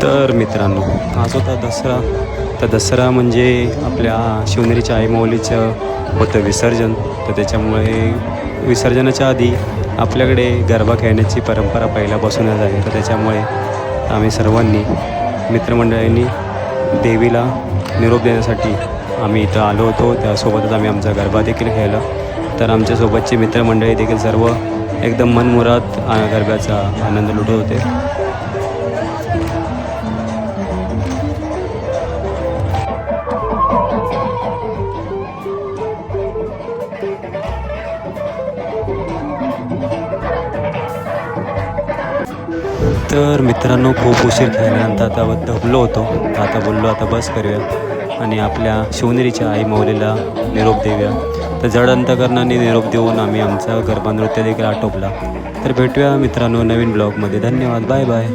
तर मित्रांनो, आज होता दसरा. तर दसरा म्हणजे आपल्या शिवनेरीच्या आई माऊलीचं होतं विसर्जन. तर त्याच्यामुळे विसर्जनाच्या आधी आपल्याकडे गरबा खेळण्याची परंपरा पहिल्यापासूनच आहे. तर त्याच्यामुळे आम्ही सर्वांनी मित्रमंडळींनी देवीला निरोप देण्यासाठी आम्ही इथं आलो होतो. त्यासोबतच आम्ही आमचा गरबा देखील खेळला. तर आमच्यासोबतची मित्रमंडळी देखील सर्व एकदम मनमुराद गरब्याचा आनंद लुटत होते. तर मित्रांनो, खूप उशीर खेळल्यानंतर आता दबलो होतो. आता बोललो आता बस करूया आणि आपल्या शिवनेरीच्या आई माऊलीला निरोप देऊया. तर जड अंतकरणाने निरोप देऊन आम्ही आमचा गरबा नृत्य देखील आटोपला. तर भेटूया मित्रांनो नवीन ब्लॉगमध्ये. धन्यवाद. Bye bye.